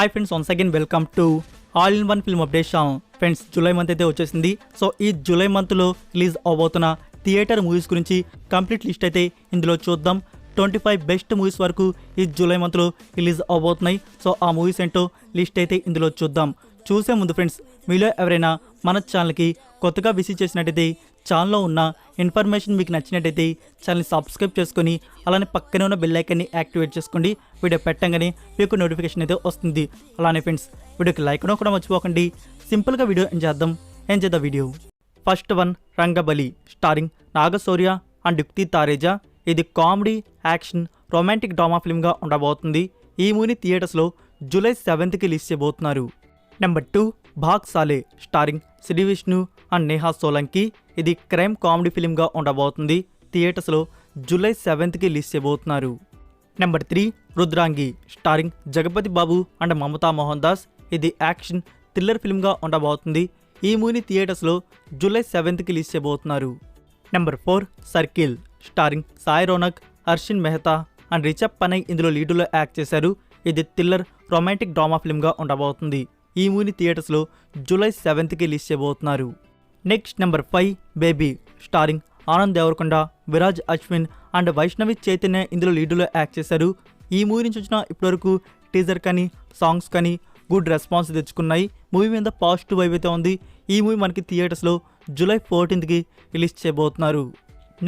Hi friends, once again welcome to all in one film update channel. Friends, July month అయితే వచ్చేసింది. So ఈ July మంత్లో release అవబోతున్న theatre movies గురించి complete list అయితే ఇందులో చూద్దాం. 25 బెస్ట్ మూవీస్ వరకు ఈ జూలై మంత్లో రిలీజ్ అవబోతున్నాయి. సో ఆ మూవీస్ ఏంటో లిస్ట్ అయితే ఇందులో చూద్దాం. చూసే ముందు ఫ్రెండ్స్, మీలో ఎవరైనా మన ఛానల్కి కొత్తగా విజిట్ చేసినట్టయితే ఛానల్లో ఉన్న ఇన్ఫర్మేషన్ మీకు నచ్చినట్టయితే ఛానల్ని సబ్స్క్రైబ్ చేసుకొని అలానే పక్కనే ఉన్న బెల్ ఐకాన్ని యాక్టివేట్ చేసుకోండి. వీడియో పెట్టగానే మీకు నోటిఫికేషన్ అయితే వస్తుంది. అలానే ఫ్రెండ్స్, వీడియోకి లైక్ కూడా మర్చిపోకండి. సింపుల్గా video enjoy the video. First one, Rangabali starring Naga Shaurya and Yukti Thareja. ఇది కామెడీ, యాక్షన్, రొమాంటిక్ డ్రామా ఫిల్మ్గా ఉండబోతుంది. ఈ మూవీని థియేటర్స్లో జూలై 7కి రిలీజ్ చేయబోతున్నారు. Number 2, Bhaag Saale starring Sree Vishnu and Neha Solanki. ఇది క్రైమ్ కామెడీ ఫిల్మ్గా ఉండబోతుంది. థియేటర్స్లో జూలై 7కి రిలీజ్ చేయబోతున్నారు. Number 3, Rudrangi starring Jagapathi Babu and Mamta Mohan Das. ఇది యాక్షన్ థ్రిల్లర్ ఫిల్మ్గా ఉండబోతుంది. ఈ మూవీని థియేటర్స్లో జూలై 7కి రిలీజ్ చేయబోతున్నారు. Number 4, circle starring Sai Ronak, Harshin Mehta and Richa Panai ఇందులో లీడులో యాక్ట్ చేశారు. ఇది థ్రిల్లర్ రొమాంటిక్ డ్రామా ఫిల్మ్గా ఉండబోతుంది. ఈ మూవీని థియేటర్స్లో జూలై 7కి రిలీజ్ చేయబోతున్నారు. Next number 5, Baby starring Anand Deverakonda, Viraj Ashwin and Vaishnavi Chaitanya ఇందులో లీడులో యాక్ట్ చేశారు. ఈ మూవీ నుంచి వచ్చిన ఇప్పటివరకు టీజర్ కానీ సాంగ్స్ కానీ గుడ్ రెస్పాన్స్ తెచ్చుకున్నాయి. మూవీ మీద పాజిటివ్ వైబ్ అయితే ఉంది. ఈ మూవీ మనకి థియేటర్స్లో జూలై 14కి రిలీజ్ చేయబోతున్నారు.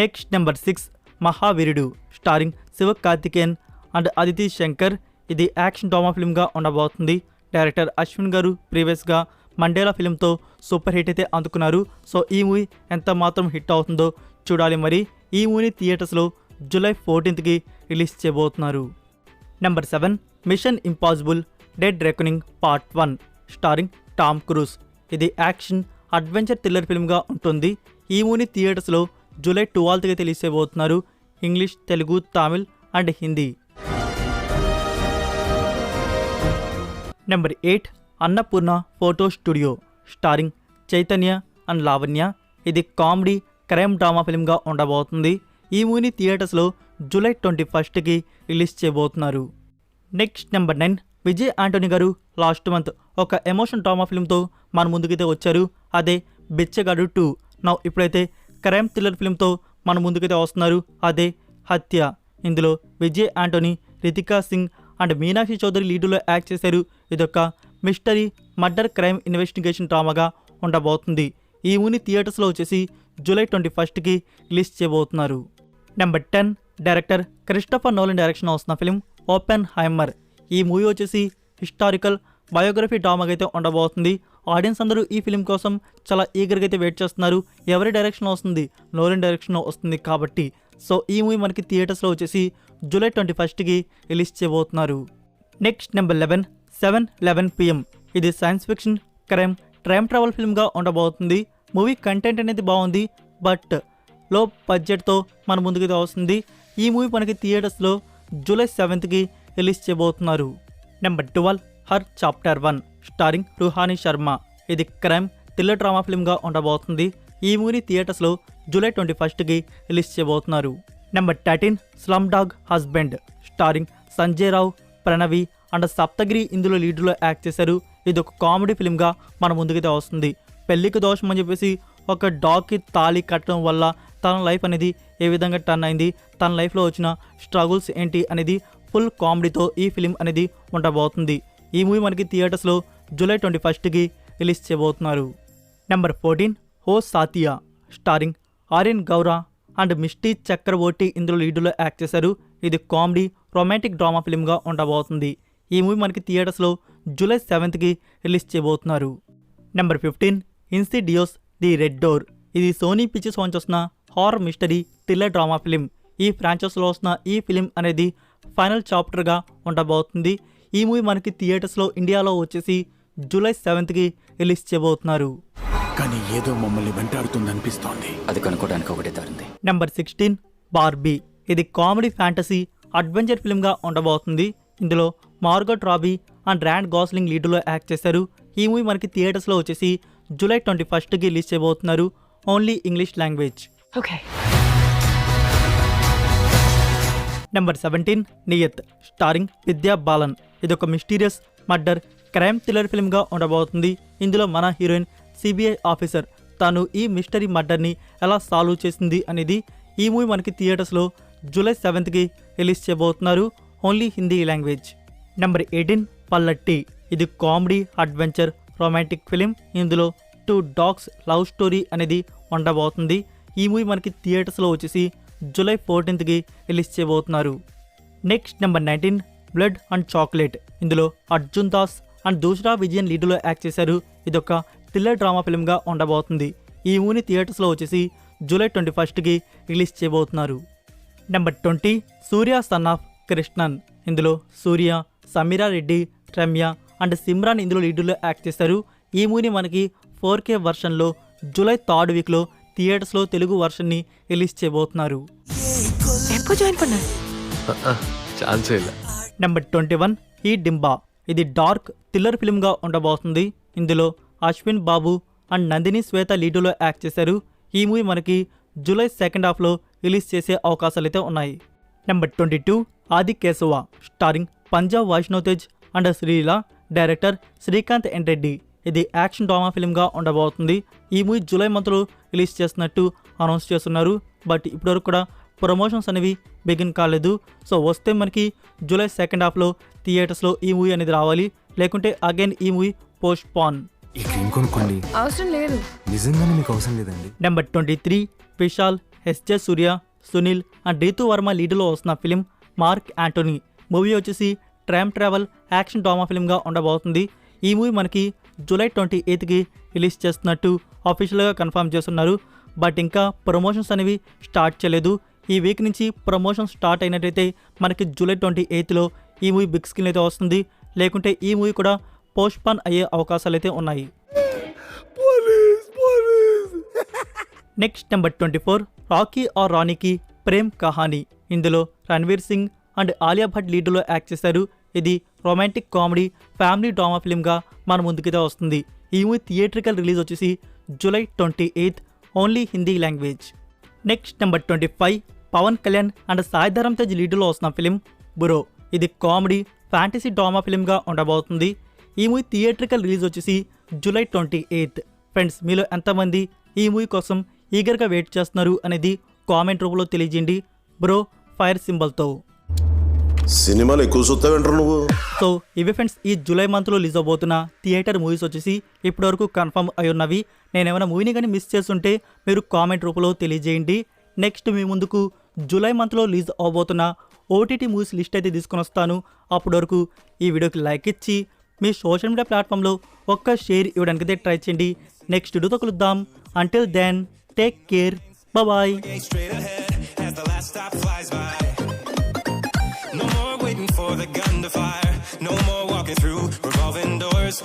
నెక్స్ట్ నెంబర్ 6, మహావీరుడు స్టారింగ్ శివకార్తికేయన్ అండ్ అదితి శంకర్. ఇది యాక్షన్ డ్రామా ఫిల్మ్గా ఉండబోతుంది. డైరెక్టర్ అశ్విన్ గారు ప్రీవియస్గా మండేలా ఫిల్మ్తో సూపర్ హిట్ అయితే అందుకున్నారు. సో ఈ మూవీ ఎంత మాత్రం హిట్ అవుతుందో చూడాలి. మరి ఈ మూవీని థియేటర్స్లో జూలై 14కి రిలీజ్ చేయబోతున్నారు. Number 7, Mission Impossible Dead Reckoning Part 1 starring Tom Cruise. ఇది యాక్షన్ అడ్వెంచర్ థ్రిల్లర్ ఫిల్మ్గా ఉంటుంది. ఈ మూవీని థియేటర్స్లో జూలై 12కి రిలీజ్ చేయబోతున్నారు. English, Telugu, Tamil and Hindi. Number 8, Annapurna photo studio starring Chaitanya and Lavanya. ఇది కామెడీ క్రైమ్ డ్రామా ఫిల్మ్గా ఉండబోతుంది. ఈ మూవీని థియేటర్స్లో జూలై 21కి రిలీజ్ చేయబోతున్నారు. Next number 9, Vijay Antony garu last month ఒక ఎమోషన్ డ్రామా ఫిల్మ్తో మన ముందుకైతే వచ్చారు. అదే బిచ్చగాడు 2. ఇప్పుడైతే క్రైమ్ థ్రిల్లర్ ఫిల్మ్తో మన ముందుకైతే వస్తున్నారు. అదే హత్య. ఇందులో విజయ్ ఆంటోనీ, రితికా సింగ్ అండ్ మీనాక్షి చౌదరి లీడులో యాక్ట్ చేశారు. ఇదొక మిస్టరీ మర్డర్ క్రైమ్ ఇన్వెస్టిగేషన్ డ్రామాగా ఉండబోతుంది. ఈ మూవీని థియేటర్స్లో వచ్చేసి జూలై 21కి రిలీజ్ చేయబోతున్నారు. Number 10, director Christopher Nolan direction వస్తున్న ఫిల్మ్ ఓపెన్ హైమర్. ఈ మూవీ వచ్చేసి హిస్టారికల్ బయోగ్రఫీ డ్రామాగా అయితే ఉండబోతుంది. ఆడియన్స్ అందరూ ఈ ఫిలిం కోసం చాలా ఈగర్గా అయితే వెయిట్ చేస్తున్నారు. ఎవరి డైరెక్షన్లో వస్తుంది? నోలన్ డైరెక్షన్లో వస్తుంది కాబట్టి. సో ఈ మూవీ మనకి థియేటర్స్లో వచ్చేసి జూలై 21కి రిలీజ్ చేయబోతున్నారు. Next number 11, 7:11 PM. ఇది science fiction crime time travel ఫిల్మ్గా ఉండబోతుంది. మూవీ కంటెంట్ అనేది బాగుంది, బట్ లో బడ్జెట్తో మన ముందుకు వస్తుంది. ఈ మూవీ మనకి థియేటర్స్లో జూలై 7కి రిలీజ్ చేయబోతున్నారు. Number 12, her chapter 1 starring Ruhani Sharma. ఇది క్రైమ్ థ్రిల్లర్ డ్రామా ఫిల్మ్గా ఉండబోతుంది. ఈ మూవీని థియేటర్స్లో జూలై 21కి రిలీజ్ చేయబోతున్నారు. Number 13, slum dog husband starring Sanjay Rao, Pranavi and Saptagiri ఇందులో లీడ్లో యాక్ట్ చేశారు. ఇది ఒక కామెడీ ఫిల్మ్గా మన ముందుకైతే వస్తుంది. పెళ్లికి దోషం అని చెప్పేసి ఒక డాగ్కి తాళి కట్టడం వల్ల తన లైఫ్ అనేది ఏ విధంగా టర్న్ అయింది, తన లైఫ్లో వచ్చిన స్ట్రగుల్స్ ఏంటి అనేది ఫుల్ కామెడీతో ఈ ఫిలిం అనేది ఉండబోతుంది. ఈ మూవీ మనకి థియేటర్స్లో జూలై 21కి రిలీజ్ చేయబోతున్నారు. Number 14, Ho Sathiya starring Aryan Gaura and Mishti Chakraborty ఇందులో లీడులో యాక్ట్ చేశారు. ఇది కామెడీ రొమాంటిక్ డ్రామా ఫిల్మ్గా ఉండబోతుంది. ఈ మూవీ మనకి థియేటర్స్లో జూలై 7కి రిలీజ్ చేయబోతున్నారు. Number 15, Insidious the red door. ఇది సోనీ పిక్చర్స్ నుంచి వస్తున్న horror mystery thriller drama film. ఈ ఫ్రాంచైజీలో వస్తున్న ఈ ఫిలిం అనేది ఫైనల్ చాప్టర్గా ఉండబోతుంది. ఈ మూవీ మనకి థియేటర్స్లో ఇండియాలో వచ్చేసి జూలై 7కి రిలీజ్ చేయబోతున్నారు. కానీ ఏదో మమ్మల్ని వెంటాడుతుందనిపిస్తోంది. అది కనుక్కోవడానికి ఒకటే దారింది. Number 16, Barbie. ఇది కామెడీ ఫ్యాంటసీ అడ్వెంచర్ ఫిల్మ్గా ఉండబోతుంది. ఇందులో Margot Robbie and Ryan Gosling లీడ్లో యాక్ట్ చేశారు. ఈ మూవీ మనకి థియేటర్స్లో వచ్చేసి జూలై 21కి రిలీజ్ చేయబోతున్నారు. Only English language. Number 17, Neeyat starring Vidya Balan. ఇది ఒక మిస్టీరియస్ మర్డర్ క్రైమ్ థ్రిల్లర్ ఫిల్మ్గా ఉండబోతుంది. ఇందులో మన హీరోయిన్ సిబిఐ ఆఫీసర్. తాను ఈ మిస్టరీ మర్డర్ని ఎలా సాల్వ్ చేసింది అనేది ఈ మూవీ మనకి థియేటర్స్లో జూలై 7th రిలీజ్ చేయబోతున్నారు. Only Hindi language. నెంబర్ 18 పల్లట్టి. ఇది కామెడీ అడ్వెంచర్ రొమాంటిక్ ఫిలిం. ఇందులో 2 డాగ్స్ లవ్ స్టోరీ అనేది ఉండబోతుంది. ఈ మూవీ మనకి థియేటర్స్లో వచ్చేసి జూలై 14th రిలీజ్ చేయబోతున్నారు. Next number 19 blood and chocolate. ఇందులో అర్జున్ దాస్ అండ్ దూసరా విజయన్ లీడ్లో యాక్ట్ చేశారు. ఇదొక థ్రిల్లర్ డ్రామా ఫిల్మ్గా ఉండబోతుంది. ఈ మూవీని థియేటర్స్లో వచ్చేసి జూలై 21st రిలీజ్ చేయబోతున్నారు. Number 20 Surya son of Krishnan. ఇందులో సూర్య, సమీరా రెడ్డి, రమ్య అండ్ సిమ్రాన్ ఇందులో లీడ్లో యాక్ట్ చేశారు. ఈ మూవీని మనకి 4K వర్షన్లో జూలై 3rd థియేటర్స్లో తెలుగు వర్షన్ని రిలీజ్ చేయబోతున్నారు. నెంబర్ 21 ఈ డింబా. ఇది డార్క్ థ్రిల్లర్ ఫిల్మ్గా ఉండబోతుంది. ఇందులో అశ్విన్ బాబు అండ్ నందిని శ్వేత లీడ్లో యాక్ట్ చేశారు. ఈ మూవీ మనకి జూలై 2nd రిలీజ్ చేసే అవకాశాలు అయితే ఉన్నాయి. Number 22 Aadi Keshava. Starring Panja Vaishnav Tej and Sreeleela. Director Srikanth N Reddy. ఇది యాక్షన్ డ్రామా ఫిల్మ్గా ఉండబోతుంది. ఈ మూవీ జూలై మంత్లో రిలీజ్ చేస్తున్నట్టు అనౌన్స్ చేస్తున్నారు. బట్ ఇప్పటివరకు కూడా ప్రమోషన్స్ అనేవి బిగిన్ కాలేదు. సో వస్తే మనకి జూలై 2nd థియేటర్స్లో ఈ మూవీ అనేది రావాలి. లేకుంటే అగైన్ ఈ మూవీ పోస్ట్ పాన్. ఈ క్రీమ్ కొనుక్కోండి. అవసరం లేదు. నిజంగానే మీకు అవసరం లేదండి. Number 23 Vishal, S J Surya, Sunil and Ritu Varma లీడ్లో వస్తున్న ఫిలిం మార్క్ యాంటోనీ. మూవీ వచ్చేసి టైమ్ ట్రావెల్ యాక్షన్ డ్రామా ఫిల్మ్గా ఉండబోతుంది. ఈ మూవీ మనకి జూలై 28th రిలీజ్ చేస్తున్నట్టు అఫీషియల్గా కన్ఫర్మ్ చేస్తున్నారు. బట్ ఇంకా ప్రమోషన్స్ అనేవి స్టార్ట్ చేయలేదు. ఈ వీక్ నుంచి ప్రమోషన్ స్టార్ట్ అయినట్టయితే మనకి జూలై 28th ఈ మూవీ బిగ్ స్క్రీన్ అయితే వస్తుంది. లేకుంటే ఈ మూవీ కూడా పోస్ట్ పాన్ అయ్యే అవకాశాలు అయితే ఉన్నాయి. నెక్స్ట్ నెంబర్ 24 రాకీ ఆర్ రాణికి ప్రేమ్ కహానీ. ఇందులో రణ్వీర్ సింగ్ అండ్ ఆలియా భట్ లీడ్లో యాక్ట్ చేశారు. ఇది రొమాంటిక్ కామెడీ ఫ్యామిలీ డ్రామా ఫిల్మ్గా మన ముందుకైతే వస్తుంది. ఈ మూవీ థియేట్రికల్ రిలీజ్ వచ్చేసి July 28th only Hindi language. Next number 25 Pawan Kalyan and Sai Dharam Tej లీడ్లో వస్తున్న ఫిలిం బ్రో. ఇది కామెడీ ఫ్యాంటసీ డ్రామా ఫిల్మ్గా ఉండబోతుంది. ఈ మూవీ థియేట్రికల్ రిలీజ్ వచ్చేసి జూలై 28th. ఫ్రెండ్స్, మీలో ఎంతమంది ఈ మూవీ కోసం ఈగర్గా వెయిట్ చేస్తున్నారు అనేది కామెంట్ రూపంలో తెలియజేయండి. బ్రో ఫైర్ సింబల్తో. సినిమాలు ఎక్కువ చూస్తావేంటారు నువ్వు. సో ఇవి ఫ్రెండ్స్ ఈ జూలై మంత్లో రిలీజ్ అవబోతున్న థియేటర్ మూవీస్ వచ్చేసి ఇప్పటివరకు కన్ఫర్మ్ అయి ఉన్నవి. నేను ఏమైనా మూవీని కానీ మిస్ చేస్తుంటే మీరు కామెంట్ రూపంలో తెలియజేయండి. నెక్స్ట్ మీ ముందుకు జూలై మంత్లో రిలీజ్ అవబోతున్న OTT మూవీస్ లిస్ట్ అయితే తీసుకొని వస్తాను. అప్పటి వరకు ఈ వీడియోకి లైక్ ఇచ్చి మీ సోషల్ మీడియా ప్లాట్ఫామ్లో ఒక్క షేర్ ఇవ్వడానికి అయితే ట్రై చేయండి. నెక్స్ట్ వీడియోతో కలుద్దాం. Until then take care. Bye. For the gun to fire, no more walking through revolving doors.